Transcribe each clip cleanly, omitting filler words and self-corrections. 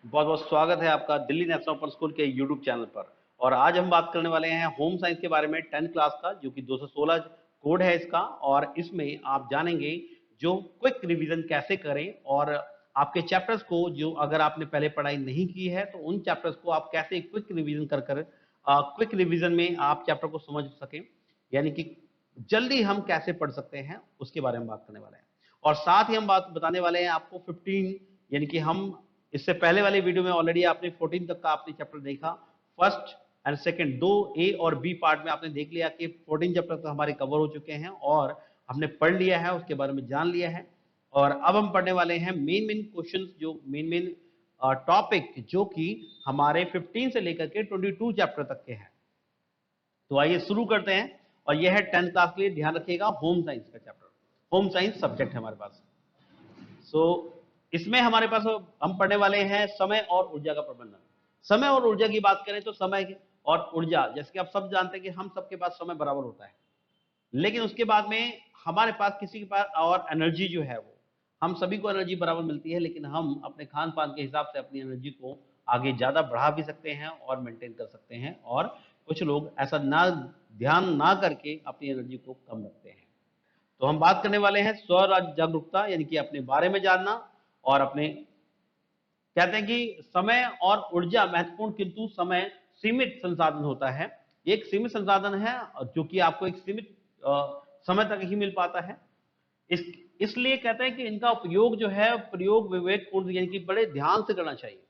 बहुत बहुत स्वागत है आपका दिल्ली नेशनल ओपन स्कूल के यूट्यूब चैनल पर। और आज हम बात करने वाले हैं होम साइंस के बारे में 10th क्लास का, जो कि 216 कोड है इसका। और इसमें आप जानेंगे जो क्विक रिवीजन कैसे करें, और आपके चैप्टर्स को जो अगर आपने पहले पढ़ाई नहीं की है तो उन चैप्टर्स को आप कैसे क्विक रिवीजन कर कर क्विक रिवीजन में आप चैप्टर को समझ सकें, यानी कि जल्दी हम कैसे पढ़ सकते हैं उसके बारे में बात करने वाले हैं। और साथ ही हम बात बताने वाले हैं आपको 15, यानी कि हम इससे पहले वाले वीडियो में ऑलरेडी आपने 14 तक का आपने चैप्टर देखा। फर्स्ट एंड सेकंड दो ए और बी पार्ट में आपने देख लिया कि 14 चैप्टर तो हमारे कवर हो चुके हैं और हमने पढ़ लिया है, उसके बारे में जान लिया है। और अब हम पढ़ने वाले हैं मेन मेन क्वेश्चंस, जो मेन मेन टॉपिक जो कि हमारे 15 से लेकर के 22 चैप्टर तक के हैं। तो आइए शुरू करते हैं। और यह है 10th क्लास के लिए, ध्यान रखिएगा, होम साइंस का चैप्टर, होम साइंस सब्जेक्ट है हमारे पास। सो इसमें हमारे पास हम पढ़ने वाले हैं समय और ऊर्जा का प्रबंधन। समय और ऊर्जा की बात करें तो समय और ऊर्जा, जैसे कि आप सब जानते हैं कि हम सबके पास समय बराबर होता है, लेकिन उसके बाद में हमारे पास किसी के पास और एनर्जी जो है वो, हम सभी को एनर्जी बराबर मिलती है, लेकिन हम अपने खान पान के हिसाब से अपनी एनर्जी को आगे ज्यादा बढ़ा भी सकते हैं और मेंटेन कर सकते हैं, और कुछ लोग ऐसा ना ध्यान ना करके अपनी एनर्जी को कम रखते हैं। तो हम बात करने वाले हैं स्व जागरूकता, यानी कि अपने बारे में जानना। और अपने कहते हैं कि समय और ऊर्जा महत्वपूर्ण, किंतु समय सीमित संसाधन होता है। एक सीमित संसाधन है जो कि आपको एक सीमित समय तक ही मिल पाता है। इस इसलिए कहते हैं कि इनका उपयोग जो है प्रयोग विवेकपूर्ण, यानी कि बड़े ध्यान से करना चाहिए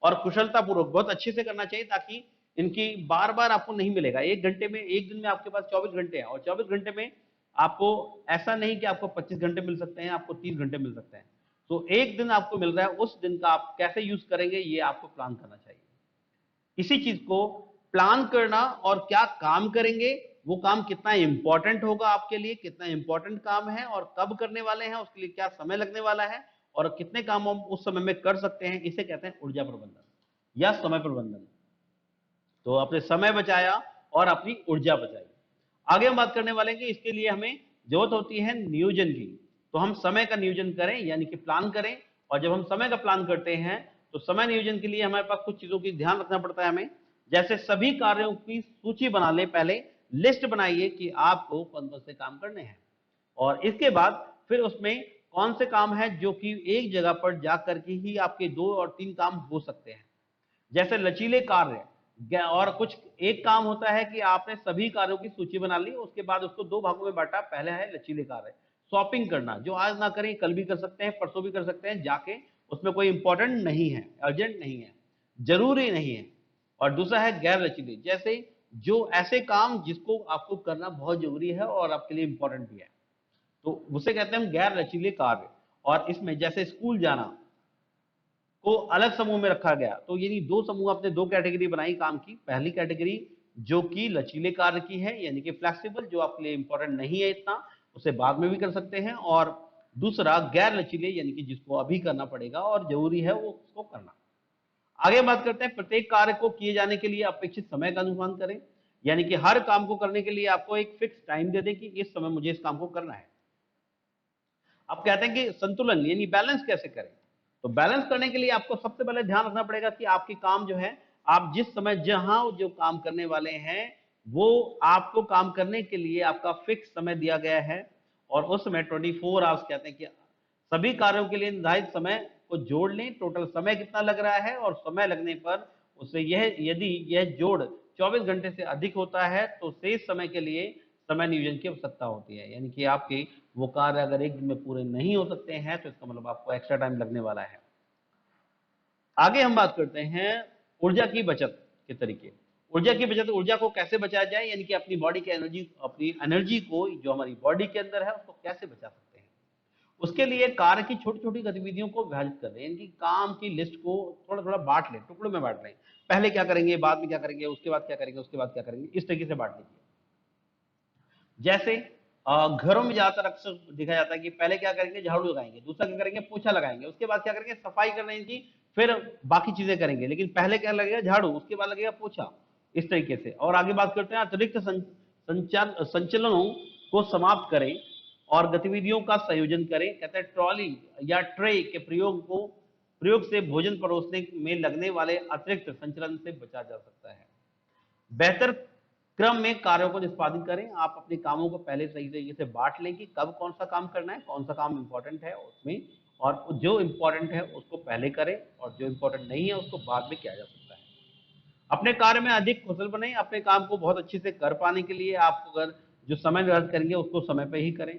और कुशलता पूर्वक बहुत अच्छे से करना चाहिए, ताकि इनकी बार बार आपको नहीं मिलेगा। एक घंटे में, एक दिन में आपके पास 24 घंटे हैं, और 24 घंटे में आपको ऐसा नहीं कि आपको 25 घंटे मिल सकते हैं, आपको 30 घंटे मिल सकते हैं। तो एक दिन आपको मिल रहा है, उस दिन का आप कैसे यूज करेंगे ये आपको प्लान करना चाहिए। इसी चीज को प्लान करना, और क्या काम करेंगे, वो काम कितना इंपॉर्टेंट होगा आपके लिए, कितना इंपॉर्टेंट काम है और कब करने वाले हैं, उसके लिए क्या समय लगने वाला है, और कितने काम हम उस समय में कर सकते हैं, इसे कहते हैं ऊर्जा प्रबंधन या समय प्रबंधन। तो अपने समय बचाया और अपनी ऊर्जा बचाई। आगे हम बात करने वाले हैं कि इसके लिए हमें जरूरत होती है नियोजन की। तो हम समय का नियोजन करें, यानी कि प्लान करें। और जब हम समय का प्लान करते हैं तो समय नियोजन के लिए हमारे पास कुछ चीजों की ध्यान रखना पड़ता है हमें। जैसे सभी कार्यों की सूची बना ले, पहले लिस्ट बनाइए कि आपको कौन कौन से काम करने हैं, और इसके बाद फिर उसमें कौन से काम है जो कि एक जगह पर जाकर के ही आपके 2 और 3 काम हो सकते हैं। जैसे लचीले कार्य, और कुछ एक काम होता है कि आपने सभी कार्यों की सूची बना ली, उसके बाद उसको 2 भागों में बांटा। पहले है लचीले कार्य, शॉपिंग करना, जो आज ना करें कल भी कर सकते हैं, परसों भी कर सकते हैं जाके, उसमें कोई इंपॉर्टेंट नहीं है, अर्जेंट नहीं है, जरूरी नहीं है। और दूसरा है गैर लचीले, जैसे जो ऐसे काम जिसको आपको करना बहुत जरूरी है और आपके लिए इंपॉर्टेंट भी है, तो उसे कहते हैं हम गैर लचीले कार्य। और इसमें जैसे स्कूल जाना को अलग समूह में रखा गया, तो यानी 2 समूह, अपने 2 कैटेगरी बनाई काम की। पहली कैटेगरी जो कि लचीले कार्य की है, यानी कि फ्लेक्सिबल, जो आपके लिए इंपॉर्टेंट नहीं है इतना, उसे बाद में भी कर सकते हैं। और दूसरा गैर लचीले, यानी कि जिसको अभी करना पड़ेगा और जरूरी है वो उसको करना। आगे बात करते हैं, प्रत्येक कार्य को किए जाने के लिए अपेक्षित समय का अनुमान करें, यानी कि हर काम को करने के लिए आपको एक फिक्स टाइम दे दें कि इस समय मुझे इस काम को करना है। अब कहते हैं कि संतुलन, यानी बैलेंस कैसे करें। तो बैलेंस करने के लिए आपको सबसे पहले ध्यान रखना पड़ेगा कि आपके काम जो है, आप जिस समय जहां जो काम करने वाले हैं, वो आपको काम करने के लिए आपका फिक्स समय दिया गया है। और उस समय 24 आवर्स कहते हैं कि सभी कार्यों के लिए निर्धारित समय को जोड़ लें, टोटल समय कितना लग रहा है, और समय लगने पर उसे यह, यदि यह जोड़ 24 घंटे से अधिक होता है तो शेष समय के लिए समय नियोजन की आवश्यकता होती है। यानी कि आपके वो कार्य अगर एक दिन में पूरे नहीं हो सकते हैं तो इसका मतलब आपको एक्स्ट्रा टाइम लगने वाला है। आगे हम बात करते हैं ऊर्जा की बचत के तरीके। ऊर्जा की बचत, ऊर्जा को कैसे बचाया जाए, यानी कि अपनी बॉडी की एनर्जी, अपनी एनर्जी को जो हमारी बॉडी के अंदर है उसको कैसे बचा सकते हैं। उसके लिए कार्य की छोटी छोटी गतिविधियों को विभाजित कर दें, यानी कि काम की लिस्ट को थोड़ा थोड़ा बांट लें, टुकड़ों में बांट लें। पहले क्या करेंगे, बाद में क्या करेंगे, उसके बाद क्या करेंगे, उसके बाद क्या करेंगे, इस तरीके से बांट लीजिए। जैसे घरों में ज्यादातर अक्सर देखा जाता है कि पहले क्या करेंगे, झाड़ू लगाएंगे, दूसरा क्या करेंगे, पोछा लगाएंगे, उसके बाद क्या करेंगे, सफाई करने की, फिर बाकी चीजें करेंगे। लेकिन पहले क्या लगेगा, झाड़ू, उसके बाद लगेगा पोछा, इस तरीके से। और आगे बात करते हैं अतिरिक्त संचलनों को समाप्त करें और गतिविधियों का संयोजन करें। कहते हैं ट्रॉली या ट्रे के प्रयोग से भोजन परोसने में लगने वाले अतिरिक्त संचलन से बचा जा सकता है। बेहतर क्रम में कार्यों को निष्पादित करें। आप अपने कामों को पहले सही तरीके से बांट लें कि कब कौन सा काम करना है, कौन सा काम इम्पोर्टेंट है उसमें, और जो इम्पोर्टेंट है उसको पहले करें और जो इम्पोर्टेंट नहीं है उसको बाद में किया जा सकता है। अपने कार्य में अधिक कुशल बने। अपने काम को बहुत अच्छे से कर पाने के लिए आप अगर जो समय व्यर्थ करेंगे उसको समय पे ही करें,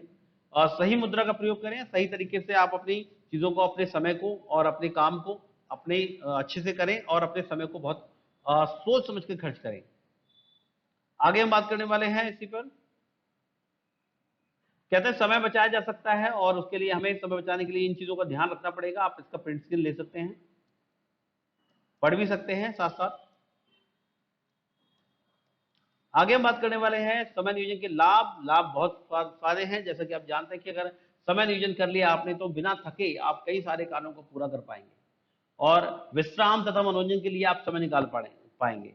और सही मुद्रा का प्रयोग करें। सही तरीके से आप अपनी चीजों को, अपने समय को और अपने काम को अपने अच्छे से करें, और अपने समय को बहुत सोच समझ के खर्च करें। आगे हम बात करने वाले हैं इसी पर। कहते हैं समय बचाया जा सकता है, और उसके लिए हमें समय बचाने के लिए इन चीजों का ध्यान रखना पड़ेगा। आप इसका प्रिंट स्क्रीन ले सकते हैं, पढ़ भी सकते हैं साथ साथ। आगे हम बात करने वाले हैं समय नियोजन के लाभ। लाभ बहुत सारे हैं, जैसा कि आप जानते हैं कि अगर समय नियोजन कर लिया आपने तो बिना थके आप कई सारे कार्यों को पूरा कर पाएंगे, और विश्राम तथा मनोरंजन के लिए आप समय निकाल पाएंगे।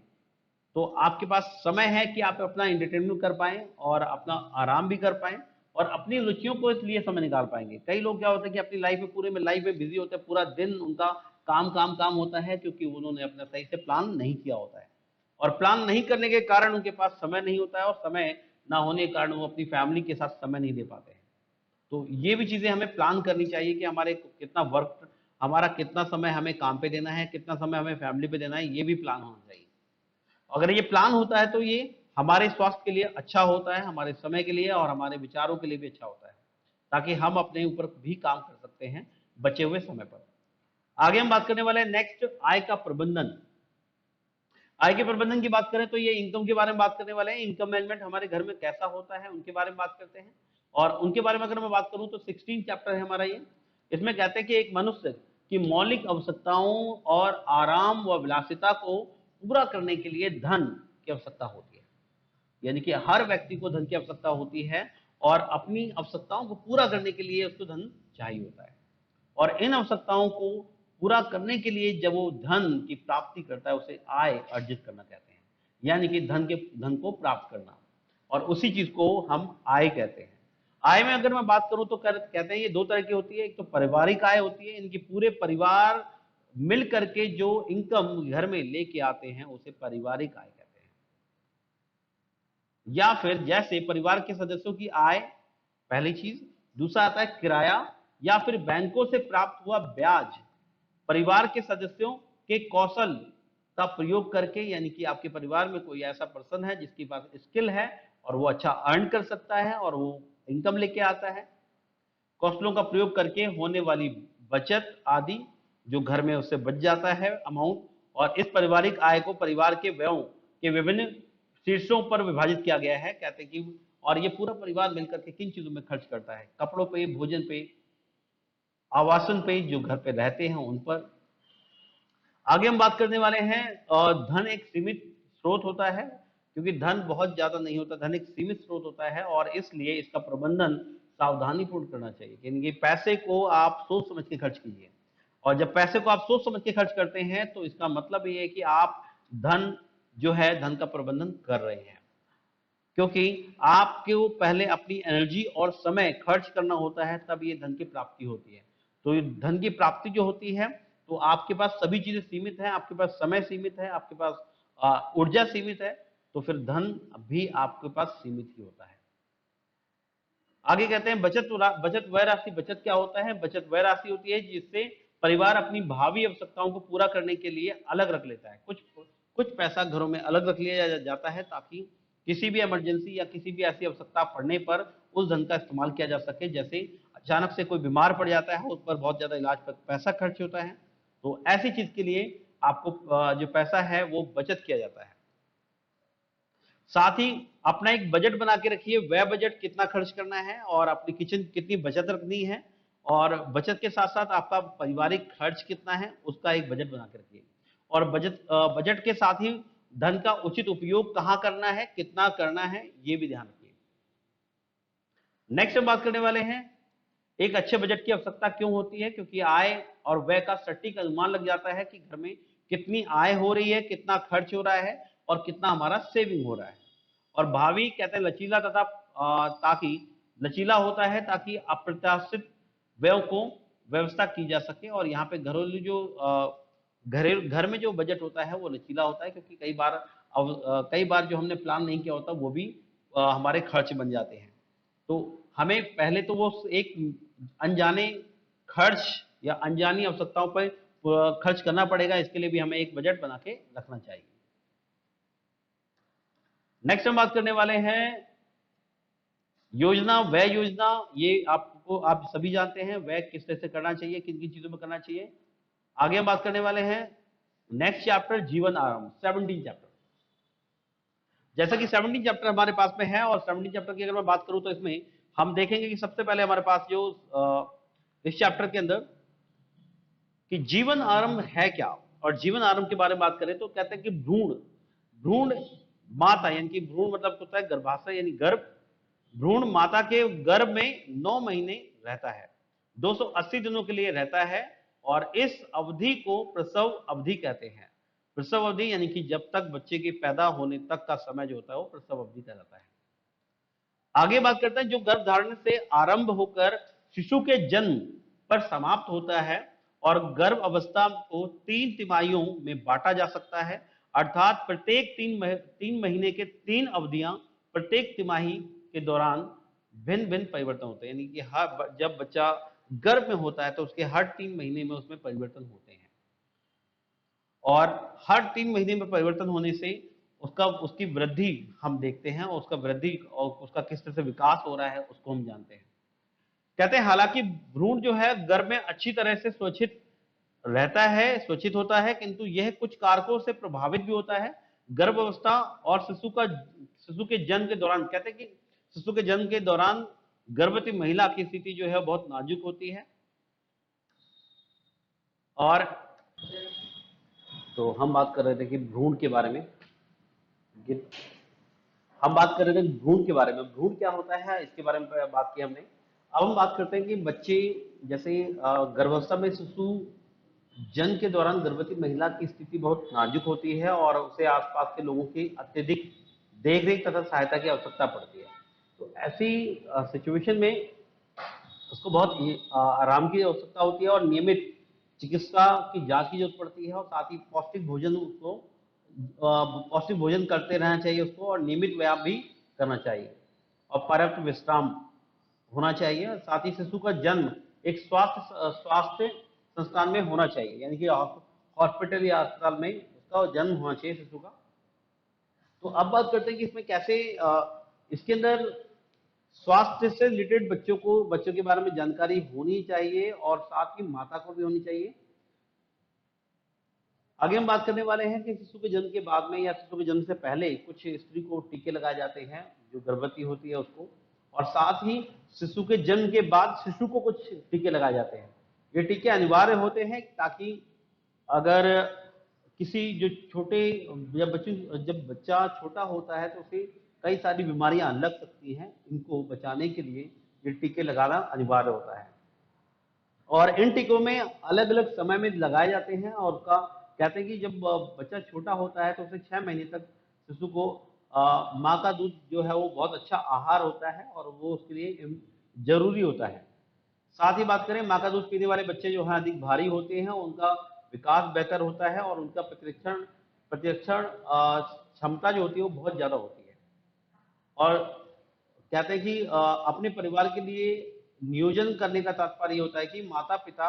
तो आपके पास समय है कि आप अपना एंटरटेनमेंट कर पाएं और अपना आराम भी कर पाएं, और अपनी रुचियों को इसलिए समय निकाल पाएंगे। कई लोग क्या होता है कि अपनी लाइफ में, पूरे में लाइफ में बिजी होते हैं, पूरा दिन उनका काम काम काम होता है, क्योंकि उन्होंने अपना सही से प्लान नहीं किया होता है, और प्लान नहीं करने के कारण उनके पास समय नहीं होता है, और समय ना होने के कारण वो अपनी फैमिली के साथ समय नहीं दे पाते हैं। तो ये भी चीजें हमें प्लान करनी चाहिए कि हमारे कितना वर्क, हमारा कितना समय हमें काम पे देना है, कितना समय हमें फैमिली पे देना है, ये भी प्लान होना चाहिए। अगर ये प्लान होता है तो ये हमारे स्वास्थ्य के लिए अच्छा होता है, हमारे समय के लिए और हमारे विचारों के लिए भी अच्छा होता है, ताकि हम अपने ऊपर भी काम कर सकते हैं बचे हुए समय पर। आगे हम बात करने वाले हैं नेक्स्ट, आय का प्रबंधन। आय के प्रबंधन की बात करें तो ये इनकम के बारे में बात करने वाले हैं। इनकम मैनेजमेंट हमारे घर में कैसा होता है उनके बारे में बात करते हैं, और उनके बारे में अगर मैं बात करूं तो 16 चैप्टर है हमारा ये। इसमें कहते हैं कि एक मनुष्य की मौलिक आवश्यकताओं और आराम व विलासिता को पूरा करने के लिए धन की आवश्यकता होती है। यानी कि हर व्यक्ति को धन की आवश्यकता होती है, और अपनी आवश्यकताओं को पूरा करने के लिए उसको धन चाहिए होता है। और इन आवश्यकताओं को पूरा करने के लिए जब वो धन की प्राप्ति करता है उसे आय अर्जित करना कहते हैं। यानी कि धन को प्राप्त करना, और उसी चीज को हम आय कहते हैं। आय में अगर मैं बात करूं तो कहते हैं ये दो तरह की होती है। एक तो पारिवारिक आय होती है, इनकी पूरे परिवार मिल करके जो इनकम घर में लेके आते हैं उसे पारिवारिक आय कहते हैं। या फिर जैसे परिवार के सदस्यों की आय, पहली चीज। दूसरा आता है किराया या फिर बैंकों से प्राप्त हुआ ब्याज। परिवार के सदस्यों के कौशल का प्रयोग करके, यानी कि आपके परिवार में कोई ऐसा पर्सन है जिसके पास स्किल है और वो अच्छा अर्न कर सकता है और वो इनकम लेके आता है, कौशलों का प्रयोग करके होने वाली बचत आदि जो घर में उससे बच जाता है अमाउंट। और इस पारिवारिक आय को परिवार के व्ययों के विभिन्न शीर्षों पर विभाजित किया गया है। कहते हैं कि और ये पूरा परिवार मिलकर के किन चीजों में खर्च करता है, कपड़ों पे, भोजन पे, आवासन पे, जो घर पे रहते हैं उन पर। आगे हम बात करने वाले हैं, धन एक सीमित स्रोत होता है, क्योंकि धन बहुत ज्यादा नहीं होता, धन एक सीमित स्रोत होता है, और इसलिए इसका प्रबंधन सावधानी पूर्ण करना चाहिए। यानी कि पैसे को आप सोच समझ के खर्च कीजिए, और जब पैसे को आप सोच समझ के खर्च करते हैं तो इसका मतलब ये है कि आप धन जो है, धन का प्रबंधन कर रहे हैं, क्योंकि आपको पहले अपनी एनर्जी और समय खर्च करना होता है, तब ये धन की प्राप्ति होती है। तो ये धन की प्राप्ति जो होती है, तो आपके पास सभी चीजें सीमित है, आपके पास समय सीमित है, आपके पास ऊर्जा सीमित है, तो फिर धन भी आपके पास सीमित ही होता है। आगे कहते हैं बचत बचत व्यय राशि। बचत क्या होता है? बचत वह राशि होती है जिससे परिवार अपनी भावी आवश्यकताओं को पूरा करने के लिए अलग रख लेता है। कुछ कुछ पैसा घरों में अलग रख लिया जाता है, ताकि किसी भी इमरजेंसी या किसी भी ऐसी आवश्यकता पड़ने पर उस धन का इस्तेमाल किया जा सके। जैसे अचानक से कोई बीमार पड़ जाता है, उस पर बहुत ज्यादा इलाज पर पैसा खर्च होता है, तो ऐसी चीज के लिए आपको जो पैसा है वो बचत किया जाता है। साथ ही अपना एक बजट बना के रखिए, वह बजट कितना खर्च करना है और अपनी किचन कितनी बचत रखनी है, और बचत के साथ साथ आपका पारिवारिक खर्च कितना है उसका एक बजट बना के रखिए। और बजट के साथ ही धन का उचित उपयोग कहाँ करना है, कितना करना है, ये भी ध्यान रखिए। नेक्स्ट हम बात करने वाले हैं, एक अच्छे बजट की आवश्यकता क्यों होती है? क्योंकि आय और व्यय का सटीक अनुमान लग जाता है कि घर में कितनी आय हो रही है, कितना खर्च हो रहा है और कितना हमारा सेविंग हो रहा है। और भावी कहते हैं लचीला ताकि लचीला होता है, ताकि अप्रत्याशित व्ययों को व्यवस्था की जा सके और यहाँ पे घरेलू जो घर में जो बजट होता है वो लचीला होता है, क्योंकि कई बार जो हमने प्लान नहीं किया होता वो भी हमारे खर्च बन जाते हैं। तो हमें पहले तो वो एक अनजाने खर्च या अनजानी आवश्यकताओं पर खर्च करना पड़ेगा, इसके लिए भी हमें एक बजट बना के रखना चाहिए। नेक्स्ट हम बात करने वाले हैं योजना, व्यय योजना। ये आप सभी जानते हैं व्यय किस तरह से करना चाहिए, किन किन चीजों में करना चाहिए। आगे हम बात करने वाले हैं नेक्स्ट चैप्टर, जीवन आरंभ, 17 चैप्टर। जैसा कि 17 चैप्टर हमारे पास में है, और 17 चैप्टर की अगर मैं बात करूं तो इसमें हम देखेंगे कि सबसे पहले हमारे पास जो इस चैप्टर के अंदर कि जीवन आरंभ है क्या, और जीवन आरंभ के बारे में बात करें तो कहते हैं कि भ्रूण भ्रूण माता, यानी कि भ्रूण मतलब होता है गर्भाशय यानी गर्भ। भ्रूण माता के गर्भ में 9 महीने रहता है, 280 दिनों के लिए रहता है, और इस अवधि को प्रसव अवधि कहते हैं। प्रसव अवधि यानी कि जब तक बच्चे के पैदा होने तक का समय जो होता है वो प्रसव अवधि कहा जाता है। आगे बात करते हैं जो गर्भधारण से आरंभ होकर शिशु के जन्म पर समाप्त होता है, और गर्भ अवस्था को 3 तिमाहियों में बांटा जा सकता है, अर्थात प्रत्येक 3 महीने के 3 अवधियां, प्रत्येक तिमाही के दौरान भिन्न भिन्न परिवर्तन होते हैं, यानी कि जब बच्चा गर्भ में होता है तो उसके हर 3 महीने में उसमें परिवर्तन होते हैं, और हर 3 महीने में परिवर्तन होने से उसकी वृद्धि हम देखते हैं, और उसका वृद्धि और उसका किस तरह से विकास हो रहा है उसको हम जानते हैं। कहते हैं हालांकि भ्रूण जो है गर्भ में अच्छी तरह से सुरक्षित रहता है, सुरक्षित होता है, किंतु यह कुछ कारकों से प्रभावित भी होता है। गर्भ अवस्था और शिशु के जन्म के दौरान, कहते हैं कि शिशु के जन्म के दौरान गर्भवती महिला की स्थिति जो है बहुत नाजुक होती है। और तो हम बात कर रहे थे कि भ्रूण के बारे में, हम बात कर रहे थे भ्रूण के बारे में, भ्रूण क्या होता है इसके बारे में बात की हमने। अब हम बात करते हैं कि बच्चे जैसे गर्भावस्था में शिशु जन्म के दौरान गर्भवती महिला की स्थिति बहुत नाजुक होती है, और उसे आसपास के लोगों की अत्यधिक देखरेख तथा सहायता की आवश्यकता पड़ती है। तो ऐसी सिचुएशन में उसको बहुत आराम की आवश्यकता होती है, और नियमित चिकित्सा की जांच की जरूरत पड़ती है, और साथ ही पौष्टिक भोजन करते रहना चाहिए उसको, और नियमित व्यायाम भी करना चाहिए, और पर्याप्त विश्राम होना चाहिए। साथ ही शिशु का जन्म एक स्वास्थ्य संस्थान में होना चाहिए, यानी कि हॉस्पिटल या अस्पताल में उसका जन्म होना चाहिए शिशु का। तो अब बात करते हैं कि इसमें कैसे इसके अंदर स्वास्थ्य से रिलेटेड बच्चों के बारे में जानकारी होनी चाहिए, और साथ ही माता को भी होनी चाहिए। आगे हम बात करने वाले हैं कि शिशु के जन्म के बाद में या शिशु के जन्म से पहले कुछ स्त्री को टीके लगाए जाते हैं जो गर्भवती होती है उसको, और साथ ही शिशु के जन्म के बाद शिशु को कुछ टीके लगाए जाते हैं। ये टीके अनिवार्य होते हैं ताकि अगर किसी जो छोटे जब बच्चा छोटा होता है तो उसे कई सारी बीमारियां लग सकती हैं, इनको बचाने के लिए ये टीके लगाना अनिवार्य होता है। और इन टीकों में अलग अलग समय में लगाए जाते हैं, और उसका कहते हैं कि जब बच्चा छोटा होता है तो उसे 6 महीने तक शिशु को माँ का दूध जो है वो बहुत अच्छा आहार होता है, और वो उसके लिए जरूरी होता है। साथ ही बात करें माँ का दूध पीने वाले बच्चे जो है अधिक भारी होते हैं, उनका विकास बेहतर होता है, और उनका प्रतिरक्षण क्षमता जो होती है वो बहुत ज्यादा होती है। और कहते हैं कि अपने परिवार के लिए नियोजन करने का तात्पर्य होता है कि माता पिता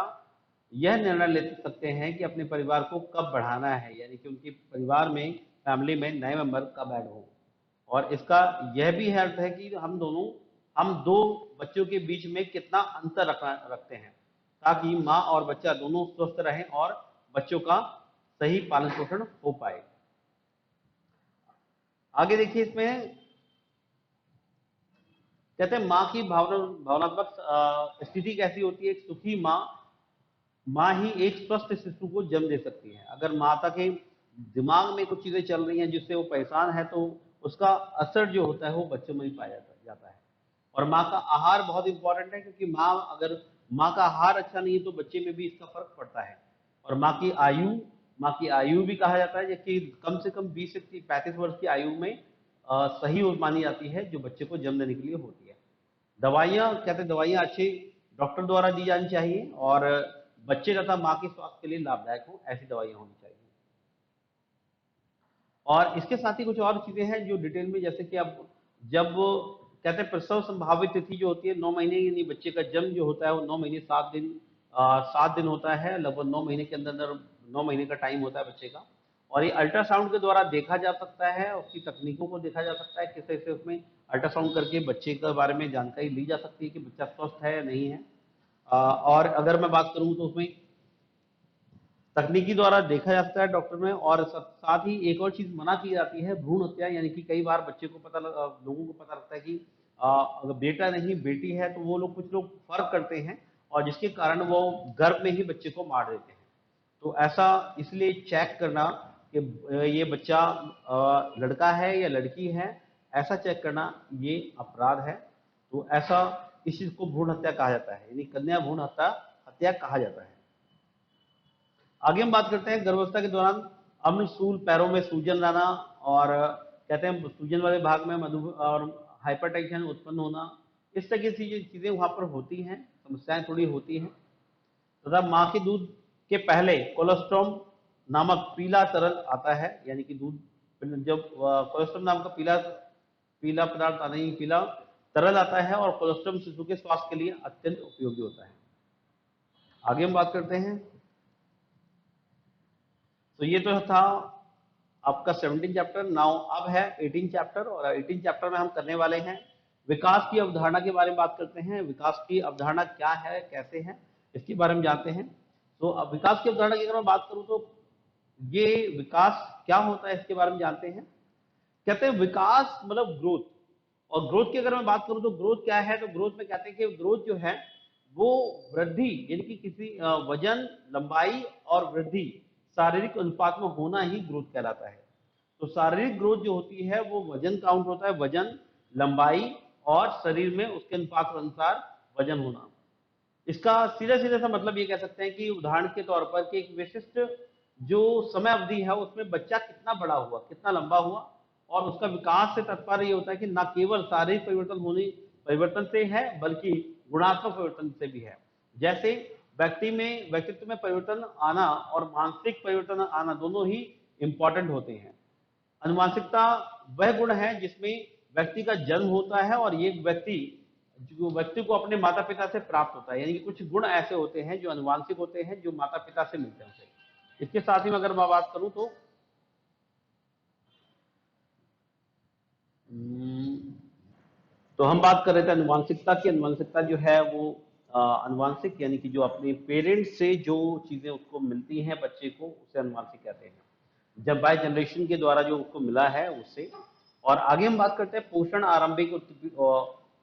यह निर्णय ले सकते हैं कि अपने परिवार को कब बढ़ाना है, यानी कि उनके परिवार में फैमिली में नए मेंबर कब ऐड हो। और इसका यह भी अर्थ है कि हम दो बच्चों के बीच में कितना अंतर रखते हैं, ताकि माँ और बच्चा दोनों स्वस्थ रहें और बच्चों का सही पालन पोषण हो पाए। आगे देखिए इसमें कहते हैं माँ की भावनात्मक स्थिति कैसी होती है। एक सुखी माँ ही एक स्वस्थ शिशु को जन्म दे सकती है। अगर माता के दिमाग में कुछ चीजें चल रही हैं जिससे वो परेशान है तो उसका असर जो होता है वो बच्चों में ही पाया जाता है। और माँ का आहार बहुत इंपॉर्टेंट है, क्योंकि अगर माँ का आहार अच्छा नहीं है तो बच्चे में भी इसका फर्क पड़ता है। और माँ की आयु भी कहा जाता है, जबकि कम से कम 20 से 35 वर्ष की आयु में सही मानी जाती है जो बच्चे को जन्म देने के लिए होती है। दवाइयाँ कहते हैं डॉक्टर द्वारा दी जानी चाहिए और बच्चे तथा माँ के स्वास्थ्य के लिए लाभदायक हो, ऐसी दवाइयाँ होनी चाहिए। और इसके साथ ही कुछ और चीज़ें हैं जो डिटेल में, जैसे कि अब जब कहते हैं प्रसव संभावित तिथि जो होती है 9 महीने, यानी बच्चे का जन्म जो होता है वो 9 महीने 7 दिन 7 दिन होता है, लगभग 9 महीने के अंदर अंदर 9 महीने का टाइम होता है बच्चे का। और ये अल्ट्रासाउंड के द्वारा देखा जा सकता है, उसकी तकनीकों को देखा जा सकता है, किस तरह से उसमें अल्ट्रासाउंड करके बच्चे के बारे में जानकारी ली जा सकती है कि बच्चा स्वस्थ है या नहीं है। और अगर मैं बात करूँ तो उसमें तकनीकी द्वारा देखा जाता है डॉक्टर में। और साथ ही एक और चीज मना की जाती है, भ्रूण हत्या, यानी कि कई बार बच्चे को लोगों को पता लगता है कि अगर बेटा नहीं बेटी है, तो वो लोग कुछ लोग फर्क करते हैं और जिसके कारण वो गर्भ में ही बच्चे को मार देते हैं। तो ऐसा इसलिए चेक करना कि ये बच्चा लड़का है या लड़की है, ऐसा चेक करना ये अपराध है। तो ऐसा इस चीज को भ्रूण हत्या कहा जाता है, यानी कन्या भ्रूण हत्या हत्या कहा जाता है। आगे हम बात करते हैं गर्भावस्था के दौरान अम्ल सूल, पैरों में सूजन लाना, और कहते हैं सूजन वाले भाग में मधु और हाइपरटेंशन उत्पन्न होना, इस तरह की चीजें वहां पर होती हैं, समस्याएं थोड़ी होती हैं। तथा माँ के दूध के पहले कोलेस्ट्रॉम नामक पीला तरल आता है, यानी कि दूध जब कोलेस्ट्रॉम नाम का पीला पीला पदार्थ आता है, पीला तरल आता है, और कोलेस्ट्रॉम शिशु के स्वास्थ्य के लिए अत्यंत उपयोगी होता है। आगे हम बात करते हैं। तो ये तो था आपका 17 चैप्टर। नाउ अब है 18 चैप्टर, और 18 चैप्टर में हम करने वाले हैं विकास की अवधारणा के बारे में बात करते हैं। विकास की अवधारणा क्या है, कैसे है, इसके बारे में जानते हैं। तो अब विकास की अवधारणा की अगर मैं बात करूं तो ये विकास क्या होता है इसके बारे में जानते हैं। कहते हैं विकास मतलब ग्रोथ। और ग्रोथ की अगर मैं बात करूं तो ग्रोथ क्या है, तो ग्रोथ में कहते हैं कि ग्रोथ जो है वो वृद्धि, यानी कि किसी वजन, लंबाई और वृद्धि शारीरिक अनुपात में होना ही ग्रोथ कहलाता है। तो शारीरिक ग्रोथ जो होती है वो वजन काउंट होता है, वजन, लंबाई और शरीर में उसके अनुपात अनुसार वजन होना। इसका सीधा सीधा सा मतलब ये कह सकते हैं कि उदाहरण के तौर पर कि एक विशिष्ट जो समय अवधि है उसमें बच्चा कितना बड़ा हुआ, कितना लंबा हुआ। और उसका विकास से तात्पर्य ये होता है कि न केवल शारीरिक परिवर्तन से है, बल्कि गुणात्मक परिवर्तन से भी है। जैसे व्यक्तित्व में परिवर्तन आना और मानसिक परिवर्तन आना दोनों ही इंपॉर्टेंट होते हैं। अनुवांशिकता वह गुण है जिसमें व्यक्ति का जन्म होता है, और ये व्यक्ति को अपने माता पिता से प्राप्त होता है, यानी कि कुछ गुण ऐसे होते हैं जो अनुवांशिक होते हैं, जो माता पिता से मिलते हैं उसे। इसके साथ ही अगर मैं बात करूं तो हम बात कर रहे थे अनुवांशिकता की। अनुवांशिकता जो है वो अनुवांशिक, यानी कि जो अपने पेरेंट्स से जो चीजें उसको मिलती हैं बच्चे को, उसे अनुवांशिक कहते हैं, जब बाय जनरेशन के द्वारा जो उसको मिला है उससे। और आगे हम बात करते हैं पोषण, आरंभिक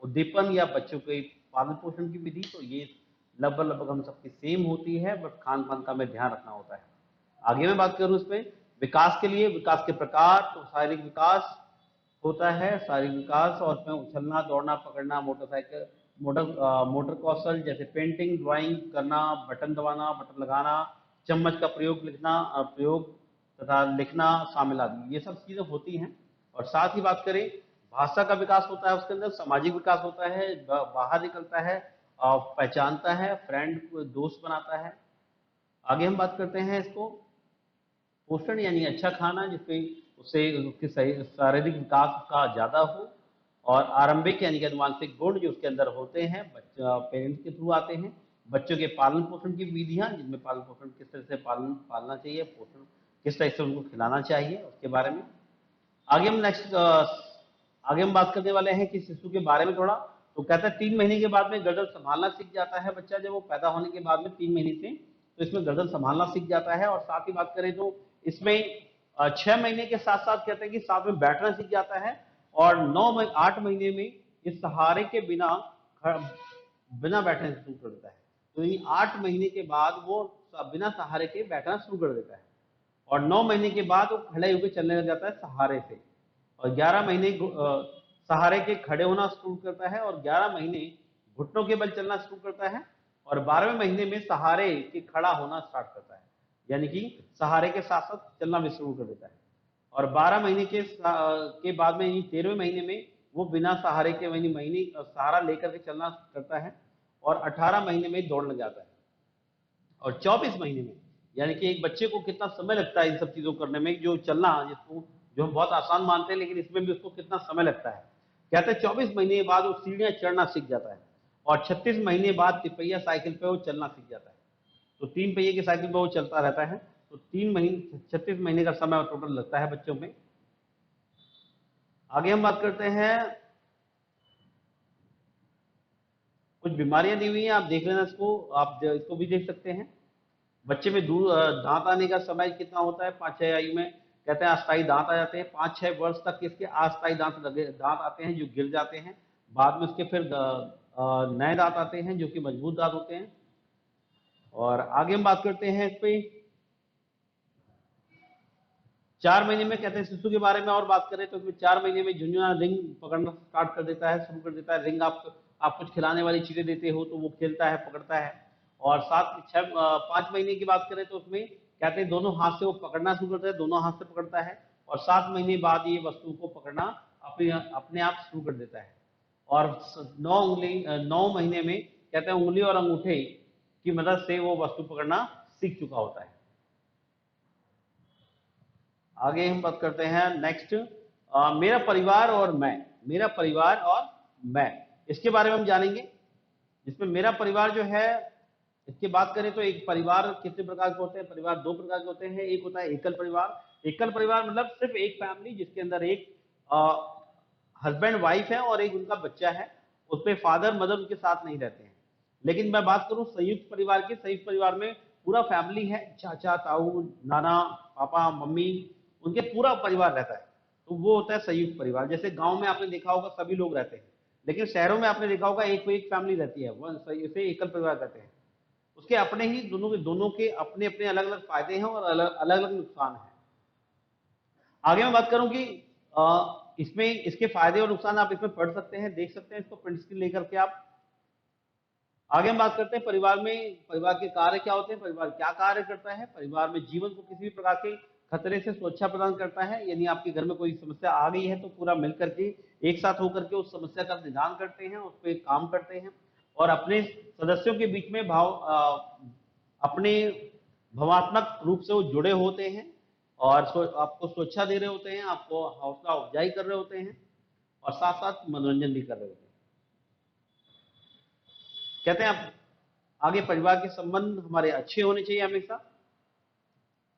उद्दीपन या बच्चों के पालन पोषण की विधि। तो ये लगभग लगभग हम सबकी सेम होती है, बट खान पान का हमें ध्यान रखना होता है। आगे मैं बात करूं इसमें विकास के लिए, विकास के प्रकार। तो शारीरिक विकास होता है, शारीरिक विकास, और उसमें उछलना, दौड़ना, पकड़ना, मोटर कौशल जैसे पेंटिंग, ड्राइंग करना, बटन दबाना, बटन लगाना, चम्मच का प्रयोग तथा लिखना शामिल आदि, ये सब चीजें होती हैं। और साथ ही बात करें भाषा का विकास होता है, उसके अंदर सामाजिक विकास होता है, बाहर निकलता है, पहचानता है, फ्रेंड दोस्त बनाता है। आगे हम बात करते हैं इसको पोषण, यानी अच्छा खाना जिससे उससे उसके शारीरिक विकास का ज्यादा हो। और आरंभिक यानी कि अनुवांशिक गुण जो उसके अंदर होते हैं, बच्चा पेरेंट्स के थ्रू आते हैं। बच्चों के पालन पोषण की विधियां, जिनमें पालन पोषण किस तरह से पालना चाहिए, पोषण किस तरह से उनको खिलाना चाहिए, उसके बारे में। आगे हम बात करने वाले हैं कि शिशु के बारे में थोड़ा। तो कहता है 3 महीने के बाद में गर्दन संभालना सीख जाता है बच्चा, जब वो पैदा होने के बाद में 3 महीने से, तो इसमें गर्दन संभालना सीख जाता है। और साथ ही बात करें तो इसमें 6 महीने के साथ साथ कहते हैं कि साथ में बैठना सीख जाता है। और 8 महीने में इस सहारे के बिना बिना बैठने से शुरू कर देता है। तो ये 8 महीने के बाद वो बिना सहारे के बैठना शुरू कर देता है। और 9 महीने के बाद वो खड़े होकर चलने लग जाता है सहारे से। और 11 महीने सहारे के खड़े होना शुरू करता है, और 11 महीने घुटनों के बल चलना शुरू करता है। और 12वें महीने में सहारे के खड़ा होना स्टार्ट करता है, यानी कि सहारे के साथ साथ चलना भी शुरू कर देता है। और 12 महीने के बाद में, 13वें महीने में वो बिना सहारे के महीने सहारा लेकर के चलना करता है। और 18 महीने में दौड़ लग जाता है। और 24 महीने में, यानी कि एक बच्चे को कितना समय लगता है इन सब चीजों को करने में, जो चलना, जिसको जो हम बहुत आसान मानते हैं, लेकिन इसमें भी उसको कितना समय लगता है। कहते हैं 24 महीने के बाद वो सीढ़ियां चढ़ना सीख जाता है, और 36 महीने बाद तिपहिया साइकिल पे वो चलना सीख जाता है। तो 3 पहिए की साइकिल पे वो चलता रहता है। तो 3 महीने 36 महीने का समय टोटल लगता है बच्चों में। आगे हम बात करते हैं, कुछ बीमारियां दी हुई हैं, आप देख लेना इसको, आप इसको भी देख सकते हैं। बच्चे में दूर दांत आने का समय कितना होता है? 5-6 आयु में। कहते हैं अस्थायी दांत आ जाते हैं 5-6 वर्ष तक, इसके अस्थायी दांत आते हैं जो गिर जाते हैं। बाद में उसके फिर नए दांत आते हैं जो कि मजबूत दांत होते हैं। और आगे हम बात करते हैं इस पे 4 महीने में, कहते हैं शिशु के बारे में और बात करें तो 4 महीने में झुनझुना रिंग पकड़ना स्टार्ट कर देता है, शुरू कर देता है। रिंग आप कुछ खिलाने वाली चीजें देते हो तो वो खेलता है, पकड़ता है। और 5 महीने की बात करें तो उसमें कहते हैं दोनों हाथ से वो पकड़ना शुरू करता है, दोनों हाथ से पकड़ता है। और 7 महीने बाद ये वस्तु को पकड़ना अपने अपने आप शुरू कर देता है। और 9 महीने में कहते हैं उंगली और अंगूठे की मदद से वो वस्तु पकड़ना सीख चुका होता है। आगे हम बात करते हैं नेक्स्ट, मेरा परिवार और मैं। मेरा परिवार और मैं, इसके बारे में हम जानेंगे। जिसमें मेरा परिवार जो है, इसकी बात करें तो एक परिवार कितने प्रकार के होते हैं? परिवार 2 प्रकार के होते हैं। एक होता है एकल परिवार। एकल परिवार मतलब सिर्फ एक फैमिली जिसके अंदर एक हस्बैंड वाइफ है और एक उनका बच्चा है, उसमें फादर मदर उनके साथ नहीं रहते हैं। लेकिन मैं बात करूं संयुक्त परिवार की, संयुक्त परिवार में पूरा फैमिली है, चाचा ताऊ नाना पापा मम्मी, उनके पूरा परिवार रहता है। तो वो होता है संयुक्त परिवार। जैसे गांव में आपने देखा होगा सभी लोग रहते हैं, लेकिन शहरों में आपने देखा होगा एक एक फैमिली रहती है, वो इसे एकल परिवार कहते हैं। उसके अपने ही दोनों के अपने अपने अलग अलग फायदे हैं और अलग अलग नुकसान हैं। आगे मैं बात करूं कि इसमें इसके फायदे और नुकसान आप इसमें पढ़ सकते हैं, देख सकते हैं इसको प्रिंट स्क्रीन लेकर के आप। आगे हम बात करते हैं परिवार में, परिवार के कार्य क्या होते हैं, परिवार क्या कार्य करता है। परिवार में जीवन को किसी भी प्रकार के खतरे से सुरक्षा प्रदान करता है। यानी आपके घर में कोई समस्या आ गई है तो पूरा मिलकर के एक साथ होकर के उस समस्या का निदान करते हैं, उस पर काम करते हैं, और अपने सदस्यों के बीच में अपने भावात्मक रूप से वो जुड़े होते हैं, और आपको सुरक्षा दे रहे होते हैं, आपको हौसला अफजाई कर रहे होते हैं, और साथ साथ मनोरंजन भी कर रहे होते हैं। कहते हैं आप आगे परिवार के संबंध हमारे अच्छे होने चाहिए हमेशा।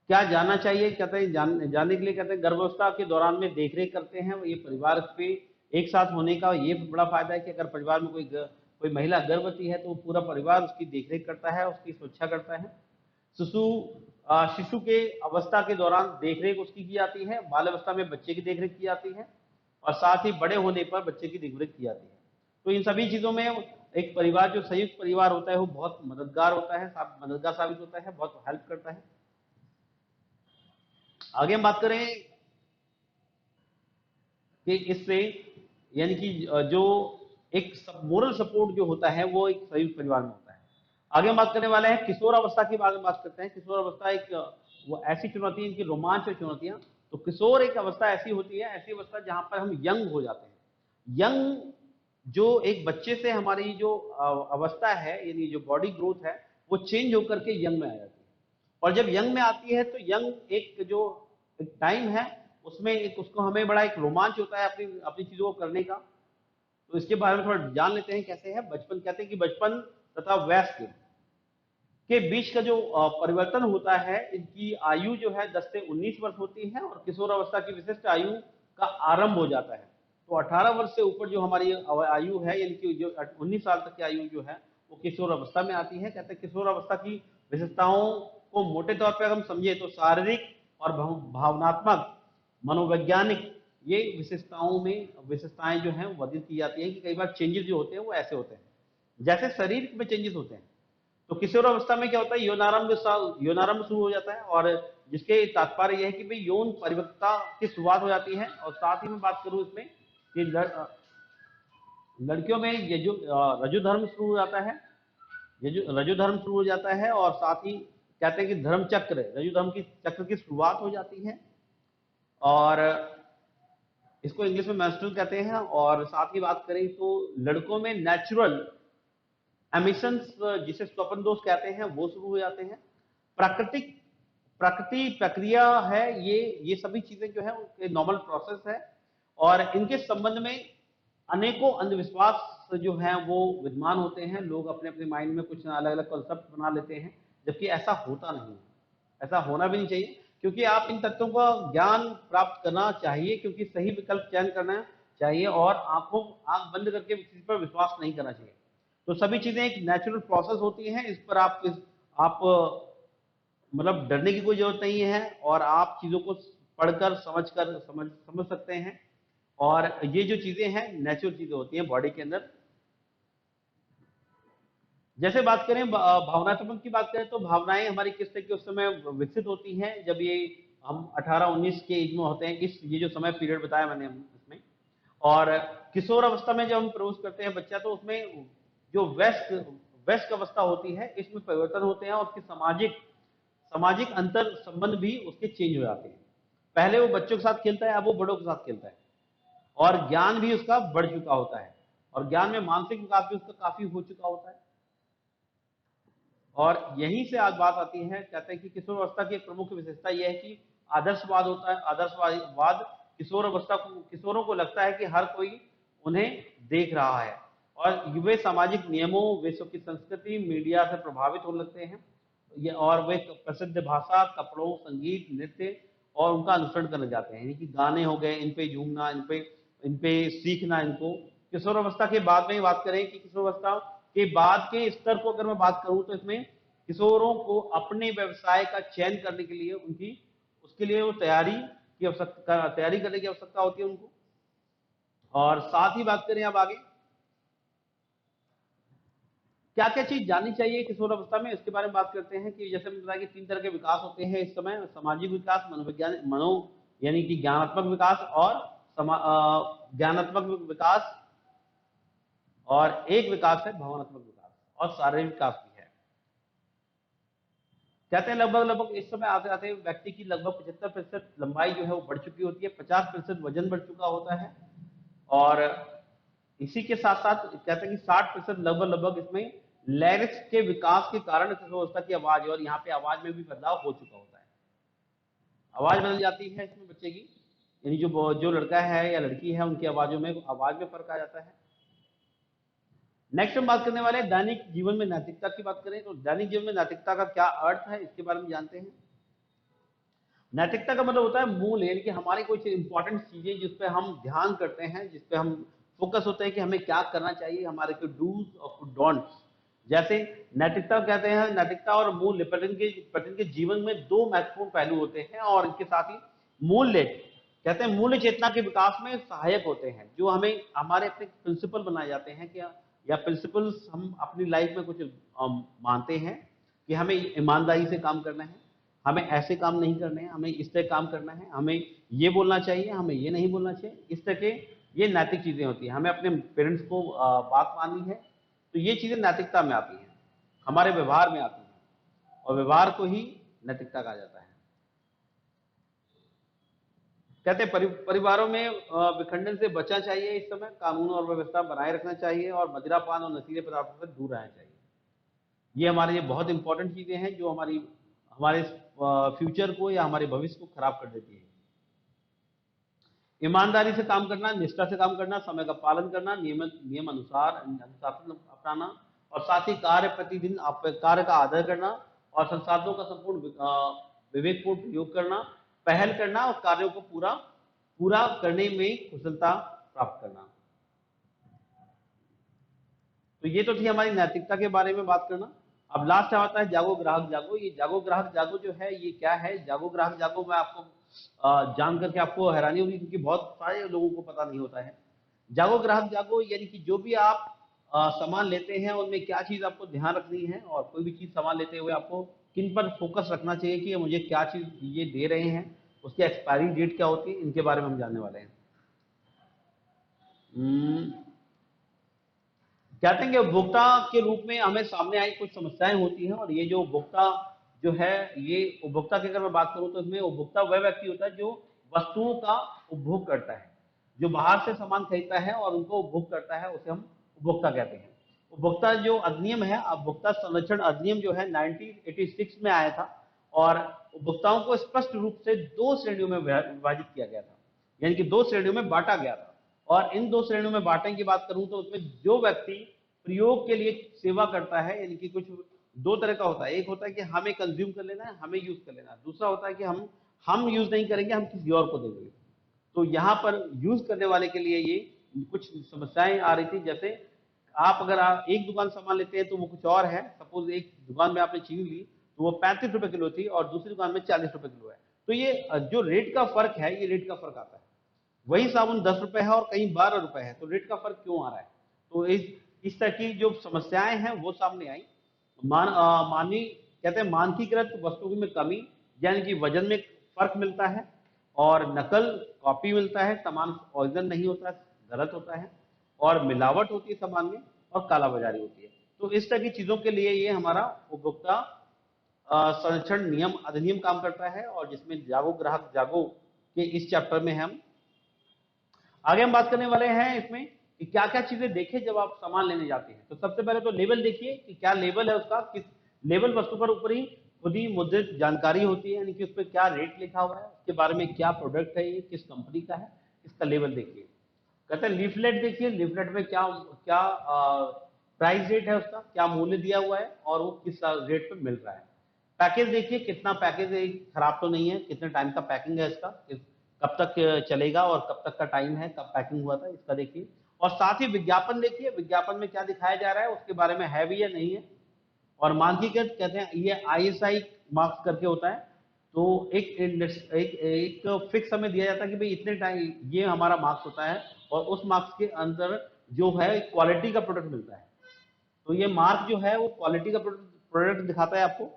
क्या जानना चाहिए? कहते हैं जानने के लिए कहते हैं गर्भावस्था के दौरान में देखरेख करते हैं ये परिवार पे। एक साथ होने का ये बड़ा फायदा है कि अगर परिवार में कोई महिला गर्भवती है तो वो पूरा परिवार उसकी देखरेख करता है, उसकी सुरक्षा करता है। शिशु शिशु के अवस्था के दौरान देखरेख उसकी की जाती है, बाल अवस्था में बच्चे की देखरेख की जाती है, और साथ ही बड़े होने पर बच्चे की देखरेख की जाती है। तो इन सभी चीजों में एक परिवार जो संयुक्त परिवार होता है वो बहुत मददगार होता है, मददगार साबित होता है, बहुत हेल्प करता है। आगे हम बात करें कि इससे, यानी कि जो एक मोरल सपोर्ट जो होता है वो एक संयुक्त परिवार में होता है। आगे हम बात करने वाले हैं किशोर अवस्था की बारे में बात करते हैं। किशोर अवस्था एक वो ऐसी चुनौती है, इनकी रोमांच और चुनौतियां। तो किशोर एक अवस्था ऐसी होती है, ऐसी अवस्था जहां पर हम यंग हो जाते हैं। यंग जो एक बच्चे से हमारी जो अवस्था है, यानी जो बॉडी ग्रोथ है, वो चेंज होकर के यंग में आ जाती है। और जब यंग में आती है तो यंग एक जो एक टाइम है, उसमें एक उसको हमें बड़ा एक रोमांच होता है अपनी अपनी चीजों को करने का। तो इसके बारे में थोड़ा जान लेते हैं कैसे है। बचपन, कहते हैं कि बचपन तथा वयस्क के बीच का जो परिवर्तन होता है, इनकी आयु जो है 10 से 19 वर्ष होती है, और किशोर अवस्था की विशिष्ट आयु का आरंभ हो जाता है। तो 18 वर्ष से ऊपर जो हमारी आयु है, यानी कि जो 19 साल तक की आयु जो है, वो किशोर अवस्था में आती है। कहते हैं किशोर अवस्था की विशेषताओं को मोटे तौर पर हम समझे तो शारीरिक और भावनात्मक मनोवैज्ञानिक ये विशेषताएं जो हैं वो वर्णित की जाती है कि कई बार चेंजेस जो होते हैं वो ऐसे होते हैं जैसे शरीर में चेंजेस होते हैं। तो किशोर अवस्था में क्या होता है, यौनारंभ शुरू हो जाता है, और जिसके तात्पर्य यह है कि भाई यौन परिपक्वता की शुरुआत हो जाती है। और साथ ही मैं बात करूं इसमें कि लड़कियों में ये जो रजु धर्म शुरू हो जाता है, ये जो रजु धर्म शुरू हो जाता है, और साथ ही कहते हैं कि धर्म चक्र, रजु धर्म की चक्र की शुरुआत हो जाती है, और इसको इंग्लिश में मेंस्ट्रुअल कहते हैं। और साथ ही बात करें तो लड़कों में नेचुरल एमिशंस जिसे स्वपन दोष कहते हैं वो शुरू हो जाते हैं। प्राकृतिक प्रकृति प्रक्रिया है, ये सभी चीजें जो है नॉर्मल प्रोसेस है, और इनके संबंध में अनेकों अंधविश्वास जो हैं वो विद्यमान होते हैं। लोग अपने अपने माइंड में कुछ अलग अलग कॉन्सेप्ट बना लेते हैं, जबकि ऐसा होता नहीं है, ऐसा होना भी नहीं चाहिए। क्योंकि आप इन तत्वों का ज्ञान प्राप्त करना चाहिए, क्योंकि सही विकल्प चयन करना चाहिए, और आंख बंद करके किसी पर विश्वास नहीं करना चाहिए। तो सभी चीजें एक नेचुरल प्रोसेस होती हैं, इस पर आप मतलब डरने की कोई जरूरत नहीं है, और आप चीजों को पढ़कर समझ सकते हैं। और ये जो चीजें हैं नेचुरल चीजें होती हैं बॉडी के अंदर। जैसे बात करें भावनात्मक की बात करें, तो भावनाएं हमारी किस तरह की उस समय विकसित होती हैं जब ये हम 18-19 के एज में होते हैं, इस ये जो समय पीरियड बताया मैंने इसमें। और किशोर अवस्था में जब हम प्रवेश करते हैं बच्चा, तो उसमें जो वयस्क वयस्क अवस्था होती है इसमें परिवर्तन होते हैं, और उसकी सामाजिक सामाजिक अंतर संबंध भी उसके चेंज हो जाते हैं। पहले वो बच्चों के साथ खेलता है, अब वो बड़ों के साथ खेलता है, और ज्ञान भी उसका बढ़ चुका होता है, और ज्ञान में मानसिक विकास भी उसका काफी हो चुका होता है। और यहीं से आज बात आती है, कहते हैं कि किशोर अवस्था की एक प्रमुख विशेषता यह है कि आदर्शवाद होता है। आदर्शवाद किशोर अवस्था को, किशोरों को लगता है कि हर कोई उन्हें देख रहा है, और वे सामाजिक नियमों, विश्व की संस्कृति, मीडिया से प्रभावित होने लगते हैं। ये और वे प्रसिद्ध भाषा, कपड़ों, संगीत, नृत्य और उनका अनुसरण करने जाते हैं, यानी कि गाने हो गए, इन पे झूमना, इन पे सीखना इनको। किशोर अवस्था के बाद में बात करें कि किशोर अवस्था के बाद के स्तर को अगर मैं बात करूं, तो इसमें किशोरों को अपने व्यवसाय का चयन करने के लिए उनकी उसके लिए वो तैयारी करने की आवश्यकता होती है उनको। और साथ ही बात करें अब आगे क्या क्या चीज जाननी चाहिए किशोर अवस्था में, इसके बारे में बात करते हैं। कि जैसे मैंने बताया कि 3 तरह के विकास होते हैं इस समय: सामाजिक विकास, मनोविज्ञान मनो यानी कि ज्ञानात्मक विकास, और ज्ञानात्मक विकास, और एक विकास है भावनात्मक विकास, और शारीरिक विकास भी है। कहते हैं लगभग लगभग इस समय आते आते व्यक्ति की लगभग 75% लंबाई जो है वो बढ़ चुकी होती है, 50% वजन बढ़ चुका होता है, और इसी के साथ साथ कहते हैं कि 60% लगभग लगभग इसमें लैरिक्स के विकास के कारण अवस्था की आवाज, और यहाँ पे आवाज में भी बदलाव हो चुका होता है। आवाज बदल जाती है इसमें बच्चे की, यानी जो लड़का है या लड़की है उनकी आवाज में फर्क आ जाता है। नेक्स्ट हम बात करने वाले हैं दैनिक जीवन में नैतिकता की बात करें, तो दैनिक जीवन में नैतिकता का क्या अर्थ है इसके बारे में जानते हैं। नैतिकता का मतलब होता है मूल, यानी कि हमारी कुछ इंपॉर्टेंट चीजें जिस पे हम ध्यान करते हैं, जिस पे हम फोकस होते हैं कि हमें क्या करना चाहिए, हमारे कुछ डूज और कुछ डोंट्स। जैसे नैतिकता कहते हैं, नैतिकता और मूल्य प्रतिदिन के जीवन में 2 महत्वपूर्ण पहलू होते हैं, और इनके साथ ही मूल्य कहते हैं मूल्य चेतना के विकास में सहायक होते हैं, जो हमें हमारे अपने प्रिंसिपल बनाए जाते हैं कि या प्रिंसिपल्स हम अपनी लाइफ में कुछ मानते हैं कि हमें ईमानदारी से काम करना है, हमें ऐसे काम नहीं करने हैं, हमें इस तरह काम करना है, हमें ये बोलना चाहिए, हमें ये नहीं बोलना चाहिए, इस तरह के ये नैतिक चीजें होती हैं। हमें अपने पेरेंट्स को बात माननी है, तो ये चीजें नैतिकता में आती हैं, हमारे व्यवहार में आती हैं, और व्यवहार को ही नैतिकता कहा जाता है। कहते हैं परिवारों में विखंडन से बचना चाहिए, इस समय कानून और व्यवस्था बनाए रखना चाहिए, और मदिरापान और नशीले पदार्थों से दूर रहना चाहिए। ये हमारे लिए बहुत इंपॉर्टेंट चीजें हैं जो हमारे फ्यूचर को या हमारे भविष्य को खराब कर देती है। ईमानदारी से काम करना, निष्ठा से काम करना, समय का पालन करना, नियम अनुसार अनुशासन अपनाना, और साथ ही कार्य का आदर करना, और संसाधनों का संपूर्ण विवेकपूर्ण प्रयोग करना, पहल करना, और कार्यों को पूरा पूरा करने में कुशलता प्राप्त करना। तो ये तो थी हमारी नैतिकता के बारे में बात करना। अब लास्ट आता है जागो ग्राहक जागो। ये जागो ग्राहक जागो जो है ये क्या है? जागो ग्राहक जागो मैं आपको जान करके आपको हैरानी होगी, क्योंकि बहुत सारे लोगों को पता नहीं होता है। जागो ग्राहक जागो यानी कि जो भी आप सामान लेते हैं उनमें क्या चीज आपको ध्यान रखनी है, और कोई भी चीज सामान लेते हुए आपको किन पर फोकस रखना चाहिए कि मुझे क्या चीज ये दे रहे हैं, उसकी एक्सपायरी डेट क्या होती है, इनके बारे में हम जानने वाले हैं। कहते हैं कि उपभोक्ता के रूप में हमें सामने आई कुछ समस्याएं होती हैं, और ये जो उपभोक्ता जो है, ये उपभोक्ता की अगर मैं बात करूं तो इसमें उपभोक्ता वह व्यक्ति होता है जो वस्तुओं का उपभोग करता है, जो बाहर से सामान खरीदता है और उनको उपभोग करता है, उसे हम उपभोक्ता कहते हैं। उपभोक्ता जो अधिनियम है, उपभोक्ता संरक्षण अधिनियम जो है 1986 में आया था और उपभोक्ताओं को स्पष्ट रूप से दो श्रेणियों में विभाजित किया गया था, यानी कि दो श्रेणियों में बांटा गया था। और इन दो श्रेणियों में बांटने की बात करूं तो उसमें जो व्यक्ति प्रयोग के लिए सेवा करता है, यानी कि कुछ दो तरह का होता है। एक होता है कि हमें कंज्यूम कर लेना है, हमें यूज कर लेना है। दूसरा होता है कि हम यूज नहीं करेंगे, हम किसी और को देंगे। तो यहाँ पर यूज करने वाले के लिए ये कुछ समस्याएं आ रही थी। जैसे आप अगर एक दुकान सामान लेते हैं तो वो कुछ और है। सपोज एक दुकान में आपने चीनी ली तो वो 35 रुपए किलो थी और दूसरी दुकान में 40 रुपए किलो है। तो ये जो रेट का फर्क है, ये रेट का फर्क आता है। वही साबुन 10 रुपए है और कहीं 12 रुपए है, तो रेट का फर्क क्यों आ रहा है? तो इस तरह की जो समस्याएं हैं वो सामने आई। मानवी कहते हैं मानकीकृत वस्तुओं में कमी, यानी कि वजन में फर्क मिलता है और नकल कॉपी मिलता है, सामान ओरिजिनल नहीं होता, गलत होता है और मिलावट होती है सामान में और कालाबाजारी होती है। तो इस तरह की चीजों के लिए ये हमारा उपभोक्ता संरक्षण नियम अधिनियम काम करता है और जिसमें जागो ग्राहक जागो के इस चैप्टर में हम आगे बात करने वाले हैं इसमें कि क्या क्या चीजें देखें जब आप सामान लेने जाते हैं। तो सबसे पहले तो लेबल देखिए कि क्या लेबल है उसका, किस लेबल वस्तु पर ऊपर ही खुद ही मुद्रित जानकारी होती है, यानी कि उस पर क्या रेट लिखा हुआ है, उसके बारे में क्या प्रोडक्ट है, ये किस कंपनी का है, इसका लेबल देखिए। कहते हैं लीफलेट देखिए, लीफलेट में क्या क्या प्राइस रेट है, उसका क्या मूल्य दिया हुआ है और वो किस रेट पे मिल रहा है। पैकेज देखिए, कितना पैकेज है, खराब तो नहीं है, कितने टाइम का पैकिंग है इसका, कब तक चलेगा और कब तक का टाइम है, कब पैकिंग हुआ था, इसका देखिए। और साथ ही विज्ञापन देखिए, विज्ञापन में क्या दिखाया जा रहा है, उसके बारे में है भी या नहीं है। और मानकीकृत कहते हैं ये आईएसआई मार्क्स करके होता है। तो एक फिक्स समय दिया जाता है कि भाई इतने टाइम ये हमारा मार्क्स होता है और उस मार्क्स के अंदर जो है क्वालिटी का प्रोडक्ट मिलता है। तो ये मार्क जो है वो क्वालिटी का प्रोडक्ट दिखाता है आपको।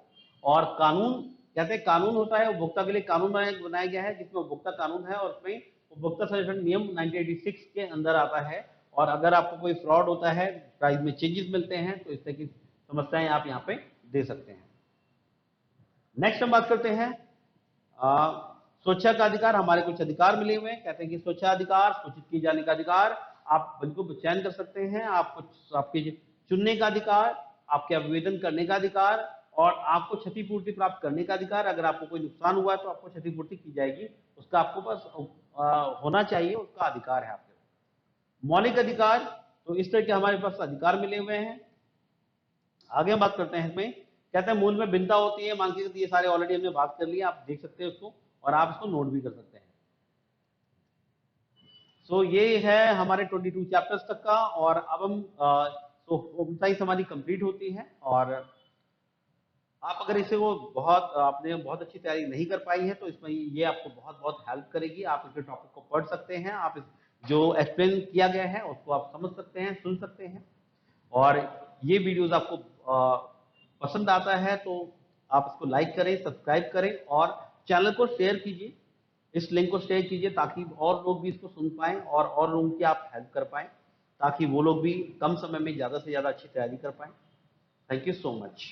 और कानून कहते हैं कानून होता है, उपभोक्ता के लिए कानून बनाया गया है जिसमें उपभोक्ता कानून है और उसमें उपभोक्ता संरक्षण नियम 1986 के अंदर आता है। और अगर आपको कोई फ्रॉड होता है, प्राइस में चेंजेस मिलते हैं, तो इस तरह की समस्याएं आप यहाँ पे दे सकते हैं। नेक्स्ट हम बात करते हैं स्वेच्छा का अधिकार। हमारे कुछ अधिकार मिले हुए हैं। कहते हैं कि स्वेच्छा अधिकार, सूचित किए जाने का अधिकार, आप बिल्कुल चयन कर सकते हैं, आप कुछ आपके चुनने का अधिकार, आपके आवेदन करने का अधिकार और आपको क्षतिपूर्ति प्राप्त करने का अधिकार। अगर आपको कोई नुकसान हुआ है तो आपको क्षतिपूर्ति की जाएगी, उसका आपको पास होना चाहिए, उसका अधिकार है आपके। मौलिक अधिकार, तो इस तरह के हमारे पास अधिकार मिले हुए हैं। आगे हम बात करते हैं इसमें। कहते हैं मूल में भिन्नता होती है, मानकीकृत, ये सारे ऑलरेडी हमने बात कर लिया, आप देख सकते हैं उसको और आप इसको नोट भी कर सकते हैं। सो ये है हमारे 22 चैप्टर्स तक का। और अब हम होम साइंस हमारी कंप्लीट होती है। और आप अगर इसे वो आपने बहुत अच्छी तैयारी नहीं कर पाई है तो इसमें ये आपको बहुत बहुत हेल्प करेगी। आप इसके टॉपिक को पढ़ सकते हैं, आप जो एक्सप्लेन किया गया है उसको आप समझ सकते हैं, सुन सकते हैं। और ये वीडियोस आपको पसंद आता है तो आप इसको लाइक करें, सब्सक्राइब करें और चैनल को शेयर कीजिए। इस लिंक को शेयर कीजिए ताकि और लोग भी इसको सुन पाएं और लोगों की आप हेल्प कर पाएं, ताकि वो लोग भी कम समय में ज़्यादा से ज़्यादा अच्छी तैयारी कर पाएं। Thank you so much.